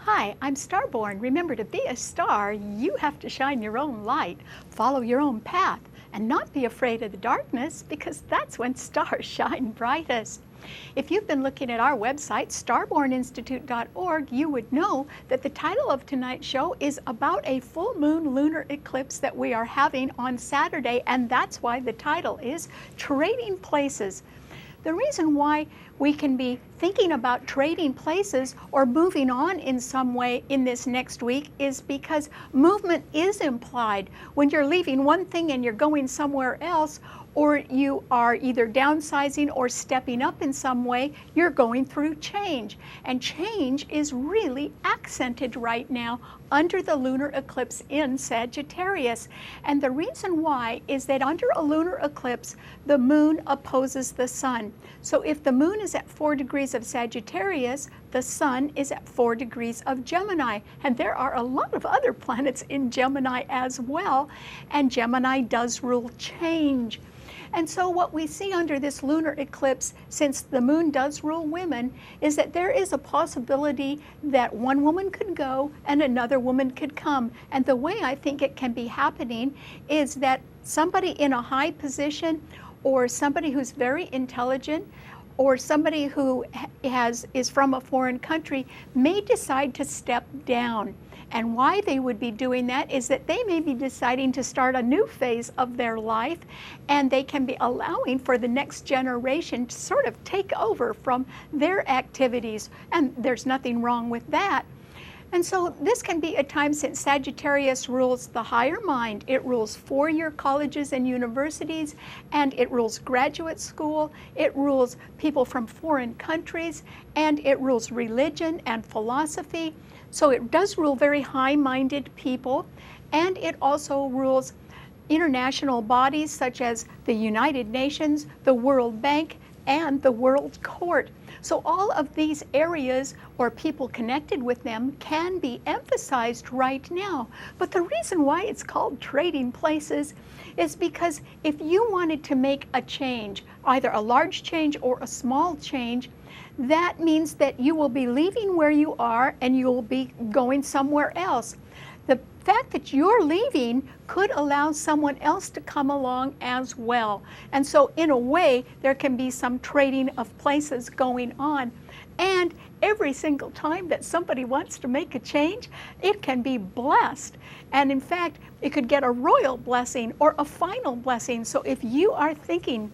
Hi, I'm Starborn. Remember, to be a star, you have to shine your own light, follow your own path, and not be afraid of the darkness, because that's when stars shine brightest. If you've been looking at our website, starborninstitute.org, you would know that the title of tonight's show is about a full moon lunar eclipse that we are having on Saturday, and that's why the title is Trading Places. The reason why we can be thinking about trading places or moving on in some way in this next week is because movement is implied. When you're leaving one thing and you're going somewhere else, or you are either downsizing or stepping up in some way, you're going through change. And change is really accented right now under the lunar eclipse in Sagittarius. And the reason why is that under a lunar eclipse, the moon opposes the sun. So if the moon is at 4 degrees of Sagittarius, the sun is at 4 degrees of Gemini. And there are a lot of other planets in Gemini as well. And Gemini does rule change. And so what we see under this lunar eclipse, since the moon does rule women, is that there is a possibility that one woman could go and another woman could come. And the way I think it can be happening is that somebody in a high position, or somebody who's very intelligent, or somebody who is from a foreign country may decide to step down. And why they would be doing that is that they may be deciding to start a new phase of their life, and they can be allowing for the next generation to sort of take over from their activities. And there's nothing wrong with that. And so this can be a time, since Sagittarius rules the higher mind. It rules four-year colleges and universities, and it rules graduate school, it rules people from foreign countries, and it rules religion and philosophy. So it does rule very high-minded people, and it also rules international bodies such as the United Nations, the World Bank, and the World Court. So all of these areas, or people connected with them, can be emphasized right now. But the reason why it's called Trading Places is because if you wanted to make a change, either a large change or a small change, that means that you will be leaving where you are and you will be going somewhere else. The fact that you're leaving could allow someone else to come along as well. And so in a way, there can be some trading of places going on. And every single time that somebody wants to make a change, it can be blessed. And in fact, it could get a royal blessing or a final blessing. So if you are thinking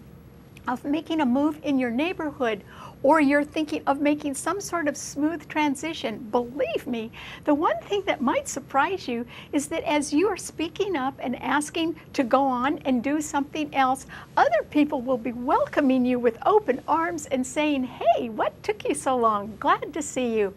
of making a move in your neighborhood, or you're thinking of making some sort of smooth transition, believe me, the one thing that might surprise you is that as you are speaking up and asking to go on and do something else, other people will be welcoming you with open arms and saying, "Hey, what took you so long? Glad to see you."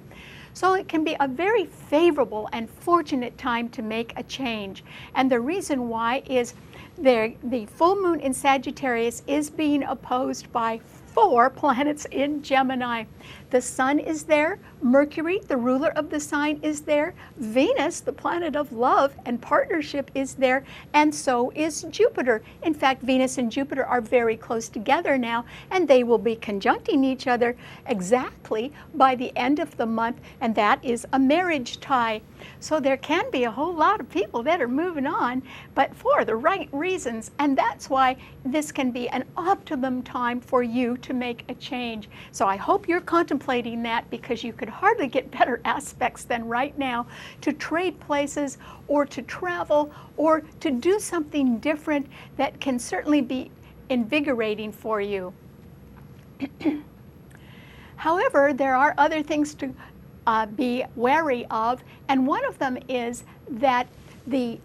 So it can be a very favorable and fortunate time to make a change. And the reason why is the full moon in Sagittarius is being opposed by 4 planets in Gemini. The sun is there, Mercury, the ruler of the sign, is there, Venus, the planet of love and partnership, is there, and so is Jupiter. In fact, Venus and Jupiter are very close together now, and they will be conjuncting each other exactly by the end of the month, and that is a marriage tie. So there can be a whole lot of people that are moving on, but for the right reasons, and that's why this can be an optimum time for you to make a change. So I hope you're contemplating that, because you could hardly get better aspects than right now to trade places or to travel or to do something different that can certainly be invigorating for you. However, there are other things to be wary of, and one of them is that the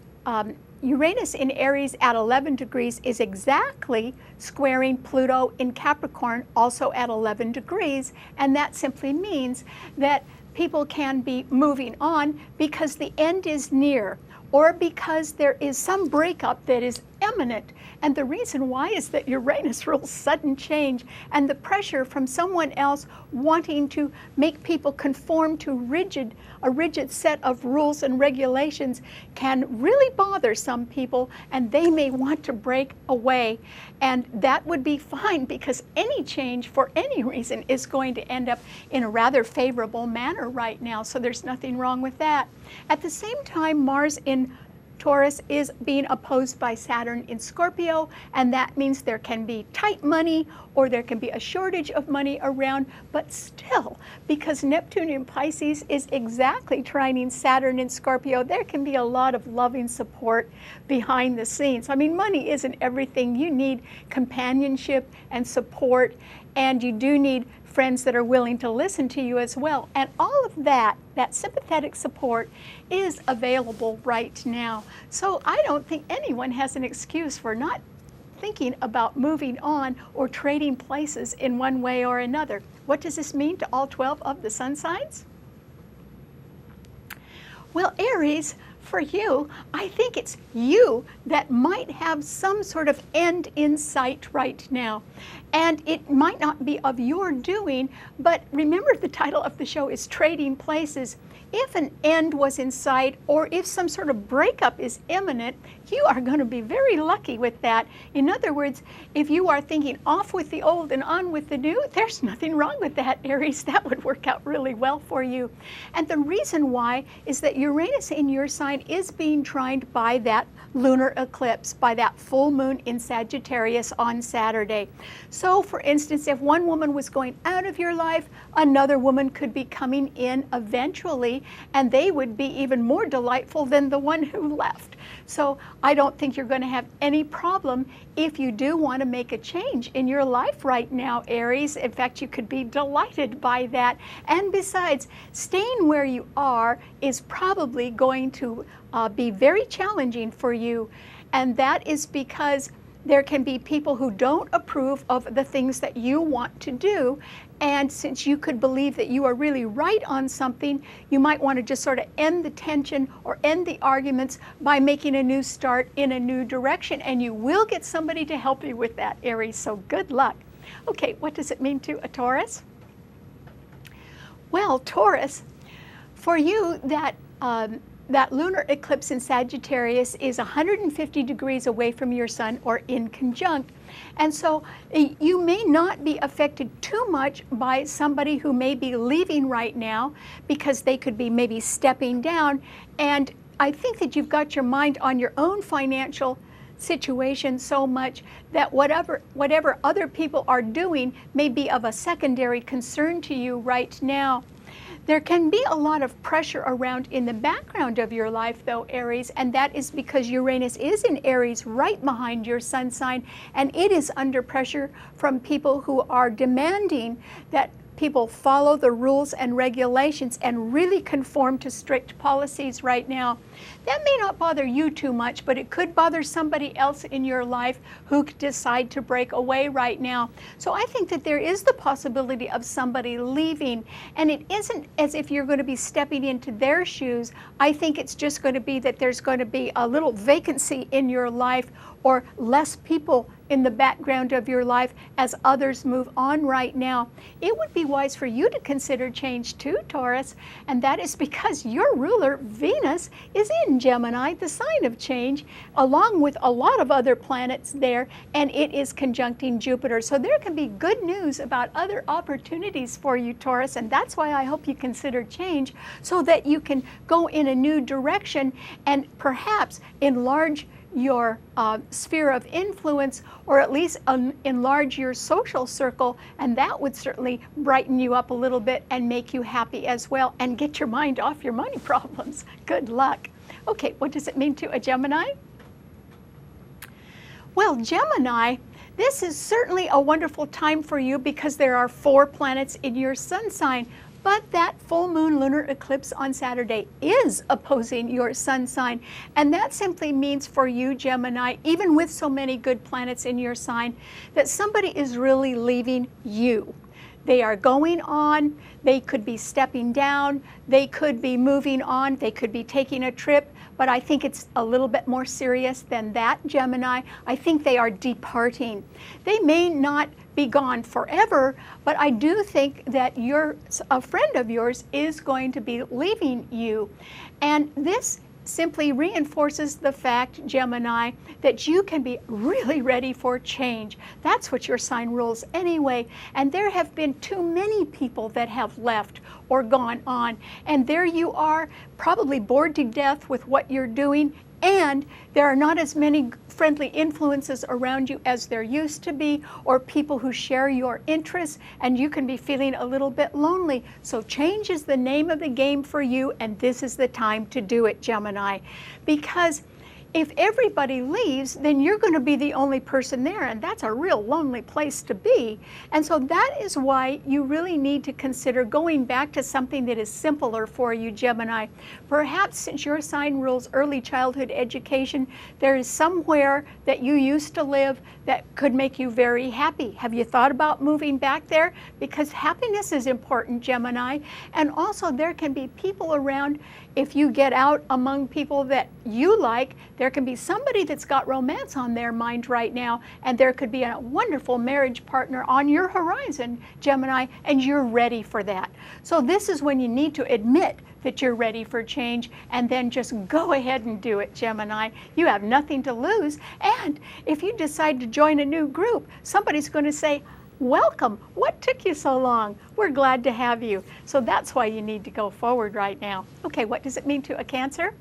Uranus in Aries at 11 degrees is exactly squaring Pluto in Capricorn, also at 11 degrees, and that simply means that people can be moving on because the end is near, or because there is some breakup that is imminent. And the reason why is that Uranus rules sudden change, and the pressure from someone else wanting to make people conform to a rigid set of rules and regulations can really bother some people, and they may want to break away. And that would be fine, because any change for any reason is going to end up in a rather favorable manner right now, so there's nothing wrong with that. At the same time, Mars in Taurus is being opposed by Saturn in Scorpio, and that means there can be tight money or there can be a shortage of money around, but still, because Neptune in Pisces is exactly trining Saturn in Scorpio, there can be a lot of loving support behind the scenes. I mean, money isn't everything. You need companionship and support, and you do need friends that are willing to listen to you as well. And all of that sympathetic support is available right now. So I don't think anyone has an excuse for not thinking about moving on or trading places in one way or another. What does this mean to all 12 of the sun signs? Well, Aries, for you, I think it's you that might have some sort of end in sight right now. And it might not be of your doing, but remember the title of the show is Trading Places. If an end was in sight, or if some sort of breakup is imminent, you are going to be very lucky with that. In other words, if you are thinking off with the old and on with the new, there's nothing wrong with that, Aries. That would work out really well for you. And the reason why is that Uranus in your sign is being trined by that lunar eclipse, by that full moon in Sagittarius on Saturday. So, for instance, if one woman was going out of your life, another woman could be coming in eventually, and they would be even more delightful than the one who left. So I don't think you're going to have any problem if you do want to make a change in your life right now, Aries. In fact, you could be delighted by that. And besides, staying where you are is probably going to be very challenging for you. And that is because there can be people who don't approve of the things that you want to do. And since you could believe that you are really right on something, you might want to just sort of end the tension or end the arguments by making a new start in a new direction. And you will get somebody to help you with that, Aries. So good luck. Okay, what does it mean to a Taurus? Well, Taurus, for you, that lunar eclipse in Sagittarius is 150 degrees away from your sun or in conjunct. And so you may not be affected too much by somebody who may be leaving right now, because they could be maybe stepping down. And I think that you've got your mind on your own financial situation so much that whatever other people are doing may be of a secondary concern to you right now. There can be a lot of pressure around in the background of your life, though, Aries, and that is because Uranus is in Aries right behind your sun sign, and it is under pressure from people who are demanding that people follow the rules and regulations and really conform to strict policies right now. That may not bother you too much, but it could bother somebody else in your life who could decide to break away right now. So I think that there is the possibility of somebody leaving, and it isn't as if you're going to be stepping into their shoes. I think it's just going to be that there's going to be a little vacancy in your life, or less people in the background of your life as others move on right now. It would be wise for you to consider change too, Taurus, and that is because your ruler, Venus, is in Gemini, the sign of change, along with a lot of other planets there, and it is conjuncting Jupiter. So there can be good news about other opportunities for you, Taurus, and that's why I hope you consider change, so that you can go in a new direction and perhaps enlarge your sphere of influence, or at least enlarge your social circle, and that would certainly brighten you up a little bit and make you happy as well, and get your mind off your money problems. Good luck. Okay, what does it mean to a Gemini? Well, Gemini, this is certainly a wonderful time for you because there are 4 planets in your sun sign. But that full moon lunar eclipse on Saturday is opposing your sun sign. And that simply means for you, Gemini, even with so many good planets in your sign, that somebody is really leaving you. They are going on. They could be stepping down. They could be moving on. They could be taking a trip. But I think it's a little bit more serious than that, Gemini. I think they are departing. They may not be gone forever, but I do think that a friend of yours is going to be leaving you. And this simply reinforces the fact, Gemini, that you can be really ready for change. That's what your sign rules anyway. And there have been too many people that have left or gone on. And there you are, probably bored to death with what you're doing. And there are not as many friendly influences around you as there used to be, or people who share your interests, and you can be feeling a little bit lonely. So change is the name of the game for you, and this is the time to do it, Gemini. Because if everybody leaves, then you're going to be the only person there, and that's a real lonely place to be. And so that is why you really need to consider going back to something that is simpler for you, Gemini. Perhaps since your sign rules early childhood education, there is somewhere that you used to live that could make you very happy. Have you thought about moving back there? Because happiness is important, Gemini. And also there can be people around. If you get out among people that you like, there can be somebody that's got romance on their mind right now, and there could be a wonderful marriage partner on your horizon, Gemini, and you're ready for that. So this is when you need to admit that you're ready for change, and then just go ahead and do it, Gemini. You have nothing to lose, and if you decide to join a new group, somebody's going to say, welcome. What took you so long? We're glad to have you. So that's why you need to go forward right now. Okay, what does it mean to a Cancer?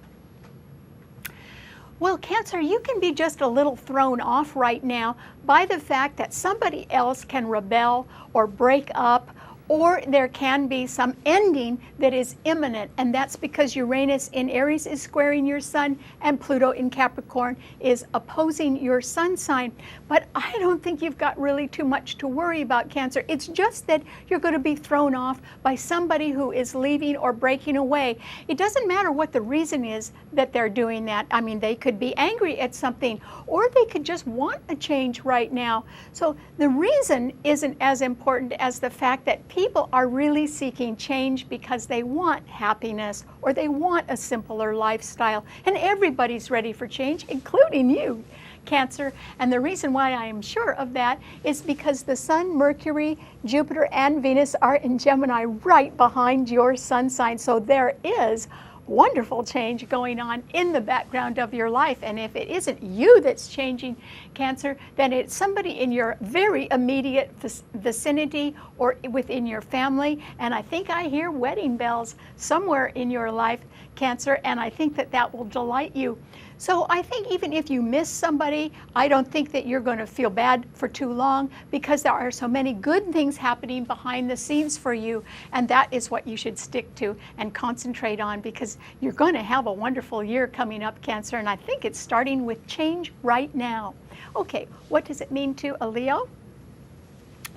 Well, Cancer, you can be just a little thrown off right now by the fact that somebody else can rebel or break up, or there can be some ending that is imminent, and that's because Uranus in Aries is squaring your sun and Pluto in Capricorn is opposing your sun sign. But I don't think you've got really too much to worry about, Cancer. It's just that you're going to be thrown off by somebody who is leaving or breaking away. It doesn't matter what the reason is that they're doing that. I mean, they could be angry at something, or they could just want a change right now. So the reason isn't as important as the fact that people are really seeking change because they want happiness or they want a simpler lifestyle. And everybody's ready for change, including you, Cancer. And the reason why I am sure of that is because the Sun, Mercury, Jupiter, and Venus are in Gemini right behind your sun sign. So there is wonderful change going on in the background of your life. And if it isn't you that's changing, Cancer, then it's somebody in your very immediate vicinity or within your family. And I think I hear wedding bells somewhere in your life, Cancer, and I think that that will delight you. So I think even if you miss somebody, I don't think that you're going to feel bad for too long, because there are so many good things happening behind the scenes for you, and that is what you should stick to and concentrate on, because you're going to have a wonderful year coming up, Cancer, and I think it's starting with change right now. Okay, what does it mean to a Leo?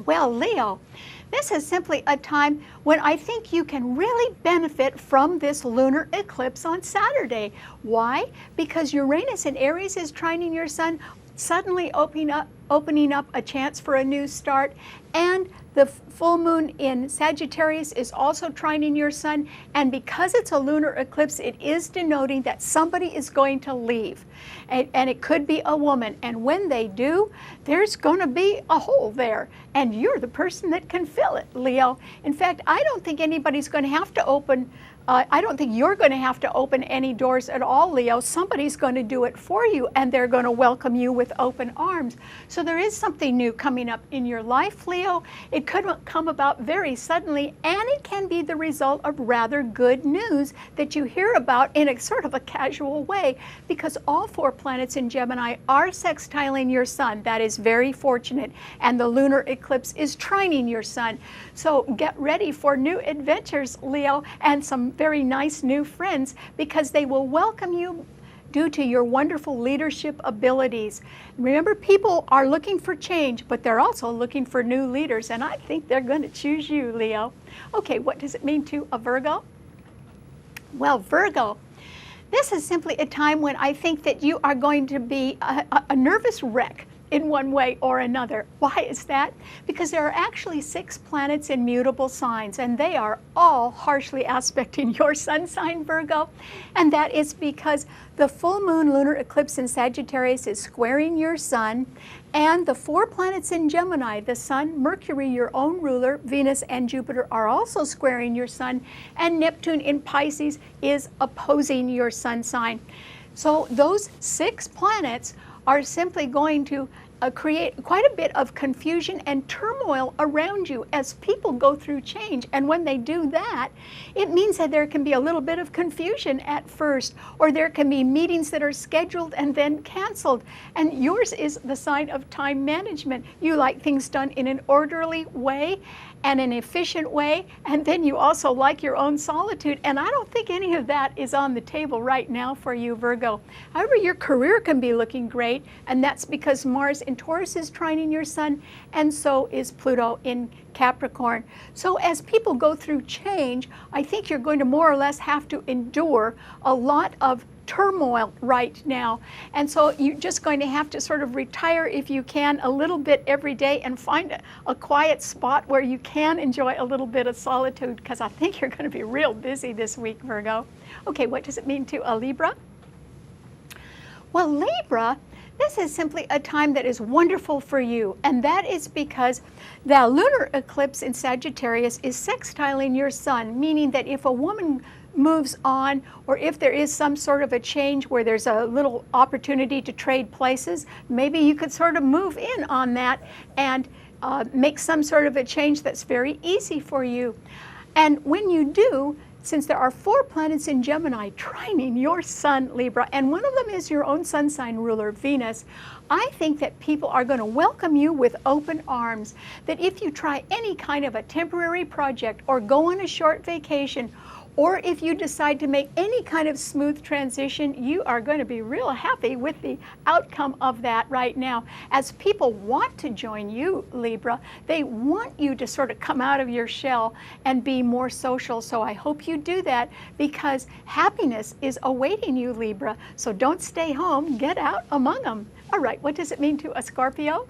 Well, Leo, this is simply a time when I think you can really benefit from this lunar eclipse on Saturday. Why? Because Uranus in Aries is trining your sun, suddenly opening up a chance for a new start, and the full moon in Sagittarius is also trining your sun, and because it's a lunar eclipse, it is denoting that somebody is going to leave, and it could be a woman, and when they do, there's going to be a hole there, and you're the person that can fill it, Leo. In fact, I don't think anybody's going to have to open I don't think you're going to have to open any doors at all, Leo. Somebody's going to do it for you, and they're going to welcome you with open arms. So there is something new coming up in your life, Leo. It could come about very suddenly, and it can be the result of rather good news that you hear about in a sort of a casual way, because all 4 planets in Gemini are sextiling your sun. That is very fortunate, and the lunar eclipse is trining your sun. So get ready for new adventures, Leo, and some very nice new friends, because they will welcome you due to your wonderful leadership abilities. Remember, people are looking for change, but they're also looking for new leaders, and I think they're going to choose you, Leo. Okay, what does it mean to a Virgo? Well, Virgo, this is simply a time when I think that you are going to be a nervous wreck. in one way or another. Why is that? Because there are actually 6 planets in mutable signs, and they are all harshly aspecting your sun sign, Virgo. And that is because the full moon lunar eclipse in Sagittarius is squaring your sun, and the 4 planets in Gemini, the Sun, Mercury, your own ruler, Venus, and Jupiter are also squaring your sun, and Neptune in Pisces is opposing your sun sign. So those 6 planets are simply going to create quite a bit of confusion and turmoil around you as people go through change. And when they do that, it means that there can be a little bit of confusion at first, or there can be meetings that are scheduled and then canceled. And yours is the sign of time management. You like things done in an orderly way and an efficient way, and then you also like your own solitude. And I don't think any of that is on the table right now for you, Virgo. However, your career can be looking great, and that's because Mars in Taurus is trining your sun, and so is Pluto in Capricorn. So as people go through change, I think you're going to more or less have to endure a lot of turmoil right now. And so you're just going to have to sort of retire, if you can, a little bit every day and find a quiet spot where you can enjoy a little bit of solitude, because I think you're going to be real busy this week, Virgo. Okay, what does it mean to a Libra? Well, Libra, this is simply a time that is wonderful for you, and that is because the lunar eclipse in Sagittarius is sextiling your sun, meaning that if a woman moves on, or if there is some sort of a change where there's a little opportunity to trade places, maybe you could sort of move in on that and make some sort of a change that's very easy for you. And when you do, since there are 4 planets in Gemini trining your sun, Libra, and one of them is your own sun sign ruler, Venus, I think that people are going to welcome you with open arms. That if you try any kind of a temporary project or go on a short vacation, or if you decide to make any kind of smooth transition, you are going to be real happy with the outcome of that right now. As people want to join you, Libra, they want you to sort of come out of your shell and be more social. So I hope you do that, because happiness is awaiting you, Libra. So don't stay home, get out among them. All right, what does it mean to a Scorpio?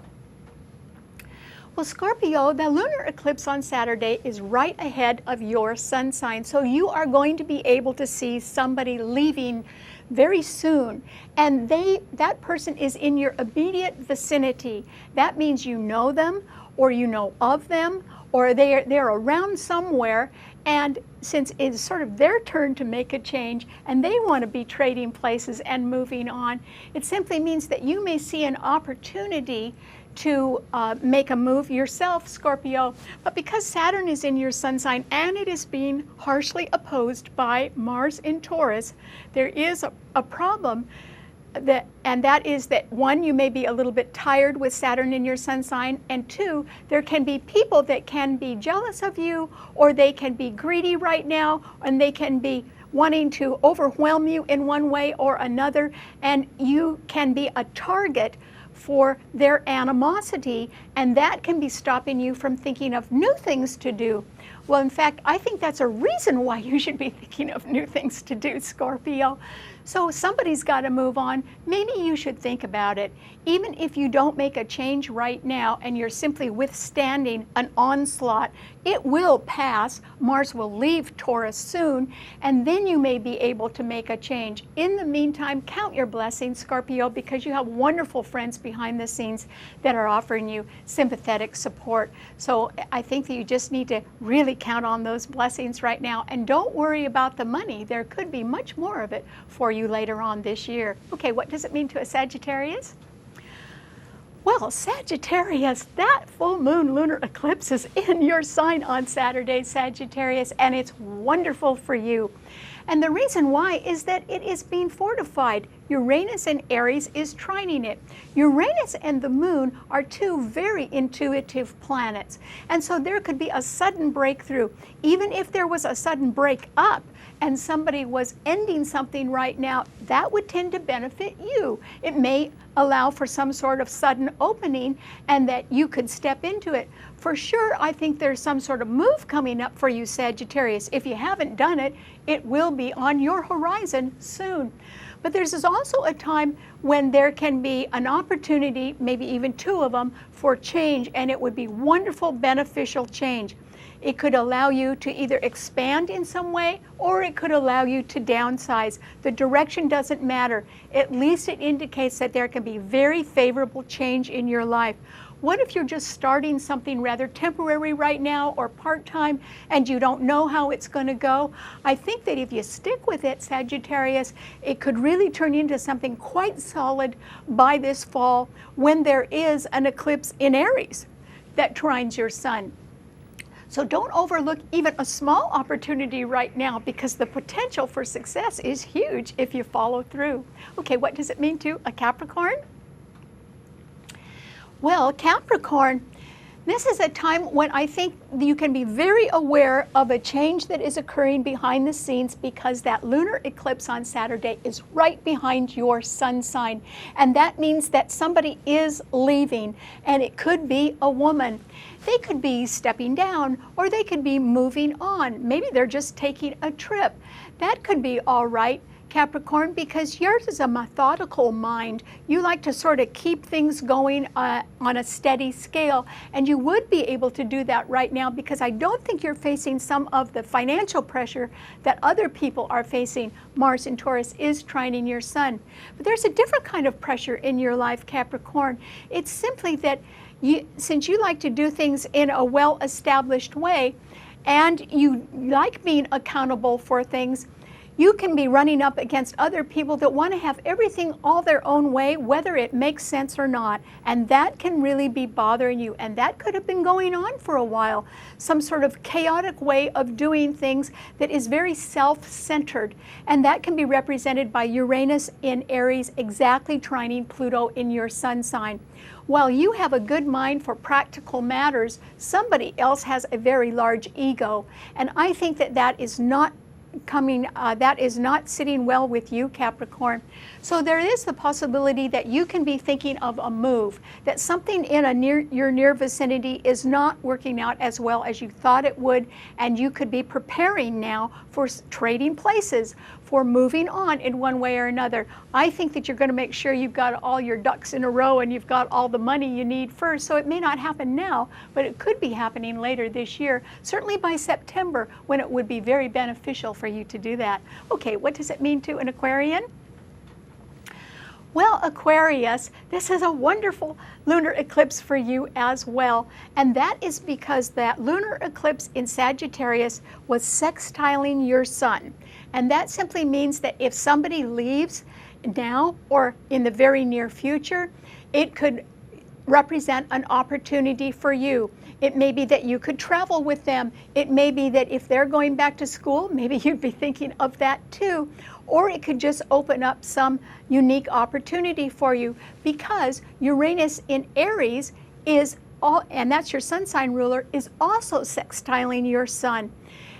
Well, Scorpio, the lunar eclipse on Saturday is right ahead of your sun sign. So you are going to be able to see somebody leaving very soon. And that person is in your immediate vicinity. That means you know them, or you know of them, or they're around somewhere. And since it's sort of their turn to make a change and they want to be trading places and moving on, it simply means that you may see an opportunity to make a move yourself, Scorpio. But because Saturn is in your sun sign and it is being harshly opposed by Mars in Taurus, there is a problem. And that is that, 1, you may be a little bit tired with Saturn in your sun sign, and 2, there can be people that can be jealous of you, or they can be greedy right now, and they can be wanting to overwhelm you in one way or another, and you can be a target for their animosity, and that can be stopping you from thinking of new things to do. Well, in fact, I think that's a reason why you should be thinking of new things to do, Scorpio. So somebody's got to move on. Maybe you should think about it. Even if you don't make a change right now and you're simply withstanding an onslaught, it will pass. Mars will leave Taurus soon, and then you may be able to make a change. In the meantime, count your blessings, Scorpio, because you have wonderful friends behind the scenes that are offering you sympathetic support. So I think that you just need to really count on those blessings right now, and don't worry about the money. There could be much more of it for you later on this year. Okay, what does it mean to a Sagittarius? Well, Sagittarius, that full moon lunar eclipse is in your sign on Saturday, Sagittarius, and it's wonderful for you. And the reason why is that it is being fortified. Uranus in Aries is trining it. Uranus and the moon are 2 very intuitive planets. And so there could be a sudden breakthrough. Even if there was a sudden break up, and somebody was ending something right now, that would tend to benefit you. It may allow for some sort of sudden opening and that you could step into it. For sure, I think there's some sort of move coming up for you, Sagittarius. If you haven't done it, it will be on your horizon soon. But there's also a time when there can be an opportunity, maybe even two of them, for change, and it would be wonderful, beneficial change. It could allow you to either expand in some way, or it could allow you to downsize. The direction doesn't matter. At least it indicates that there can be very favorable change in your life. What if you're just starting something rather temporary right now or part-time and you don't know how it's going to go? I think that if you stick with it, Sagittarius, it could really turn into something quite solid by this fall when there is an eclipse in Aries that trines your sun. So don't overlook even a small opportunity right now, because the potential for success is huge if you follow through. Okay, what does it mean to a Capricorn? Well, Capricorn, this is a time when I think you can be very aware of a change that is occurring behind the scenes, because that lunar eclipse on Saturday is right behind your sun sign. And that means that somebody is leaving, and it could be a woman. They could be stepping down, or they could be moving on. Maybe they're just taking a trip. That could be all right, Capricorn, because yours is a methodical mind. You like to sort of keep things going on a steady scale, and you would be able to do that right now, because I don't think you're facing some of the financial pressure that other people are facing. Mars in Taurus is trining your sun. But there's a different kind of pressure in your life, Capricorn. It's simply that since you like to do things in a well-established way, and you like being accountable for things, you can be running up against other people that want to have everything all their own way, whether it makes sense or not. And that can really be bothering you. And that could have been going on for a while. Some sort of chaotic way of doing things that is very self-centered. And that can be represented by Uranus in Aries exactly trining Pluto in your sun sign. While you have a good mind for practical matters, somebody else has a very large ego. And I think that that is not sitting well with you, Capricorn. So there is the possibility that you can be thinking of a move, that something in your near vicinity is not working out as well as you thought it would, and you could be preparing now for trading places, for moving on in one way or another. I think that you're going to make sure you've got all your ducks in a row and you've got all the money you need first. So it may not happen now, but it could be happening later this year, certainly by September, when it would be very beneficial for you to do that. Okay, what does it mean to an Aquarian? Well, Aquarius, this is a wonderful lunar eclipse for you as well. And that is because that lunar eclipse in Sagittarius was sextiling your sun. And that simply means that if somebody leaves now or in the very near future, it could represent an opportunity for you. It may be that you could travel with them. It may be that if they're going back to school, maybe you'd be thinking of that too. Or it could just open up some unique opportunity for you, because Uranus in Aries is and that's your sun sign ruler, is also sextiling your sun.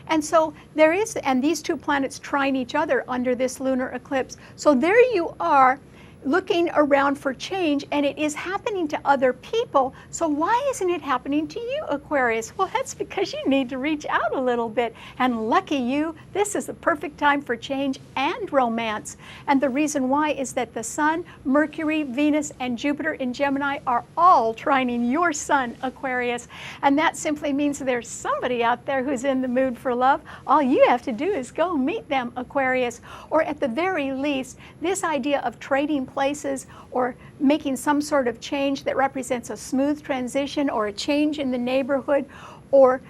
And so and these two planets trine each other under this lunar eclipse. So there you are, looking around for change, and it is happening to other people. So why isn't it happening to you, Aquarius? Well, that's because you need to reach out a little bit. And lucky you, this is the perfect time for change and romance. And the reason why is that the Sun, Mercury, Venus, and Jupiter in Gemini are all trining your sun, Aquarius. And that simply means there's somebody out there who's in the mood for love. All you have to do is go meet them, Aquarius. Or at the very least, this idea of trading places or making some sort of change that represents a smooth transition or a change in the neighborhood, or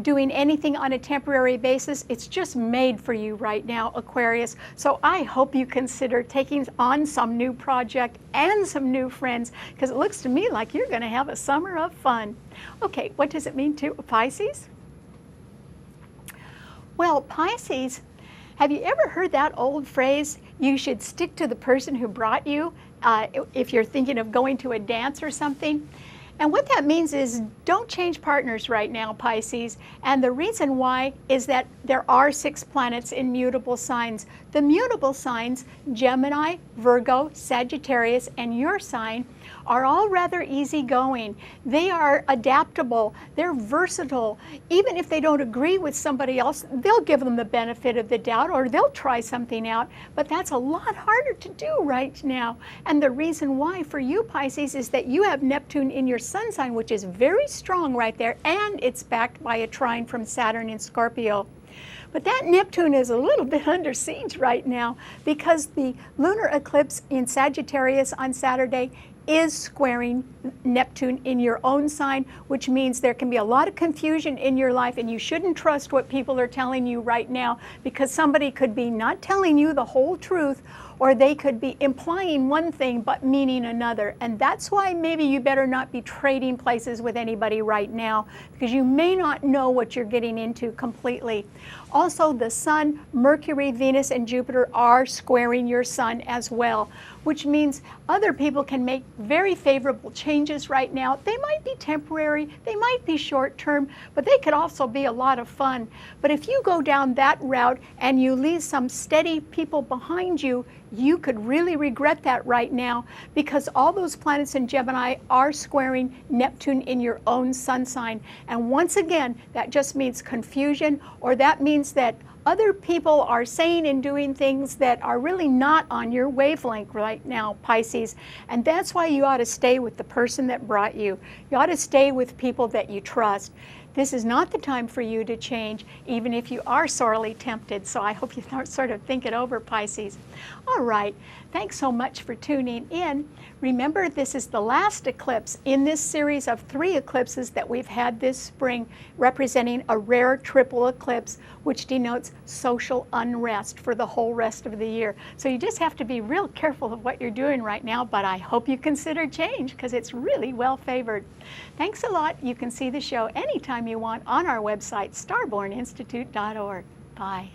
doing anything on a temporary basis, it's just made for you right now, Aquarius. So I hope you consider taking on some new project and some new friends, because it looks to me like you're going to have a summer of fun. Okay, what does it mean to Pisces? Well, Pisces, have you ever heard that old phrase, you should stick to the person who brought you, if you're thinking of going to a dance or something? And what that means is don't change partners right now, Pisces. And the reason why is that there are 6 planets in mutable signs. The mutable signs, Gemini, Virgo, Sagittarius, and your sign, are all rather easygoing. They are adaptable. They're versatile. Even if they don't agree with somebody else, they'll give them the benefit of the doubt, or they'll try something out. But that's a lot harder to do right now. And the reason why for you, Pisces, is that you have Neptune in your sun sign, which is very strong right there, and it's backed by a trine from Saturn in Scorpio. But that Neptune is a little bit under siege right now because the lunar eclipse in Sagittarius on Saturday is squaring Neptune in your own sign, which means there can be a lot of confusion in your life, and you shouldn't trust what people are telling you right now, because somebody could be not telling you the whole truth, or they could be implying one thing but meaning another. And that's why maybe you better not be trading places with anybody right now, because you may not know what you're getting into completely. Also, the Sun, Mercury, Venus, and Jupiter are squaring your Sun as well, which means other people can make very favorable changes right now. They might be temporary, they might be short term, but they could also be a lot of fun. But if you go down that route and you leave some steady people behind you, you could really regret that right now, because all those planets in Gemini are squaring Neptune in your own sun sign. And once again, that just means confusion, or that means that other people are saying and doing things that are really not on your wavelength right now, Pisces. And that's why you ought to stay with the person that brought you. You ought to stay with people that you trust. This is not the time for you to change, even if you are sorely tempted. So I hope you sort of think it over, Pisces. All right, thanks so much for tuning in. Remember, this is the last eclipse in this series of 3 eclipses that we've had this spring, representing a rare triple eclipse, which denotes social unrest for the whole rest of the year. So you just have to be real careful of what you're doing right now, but I hope you consider change, because it's really well favored. Thanks a lot. You can see the show anytime you want on our website, starborninstitute.org. Bye.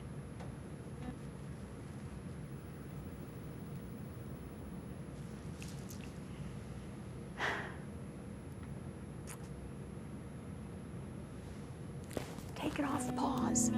Take it off pause.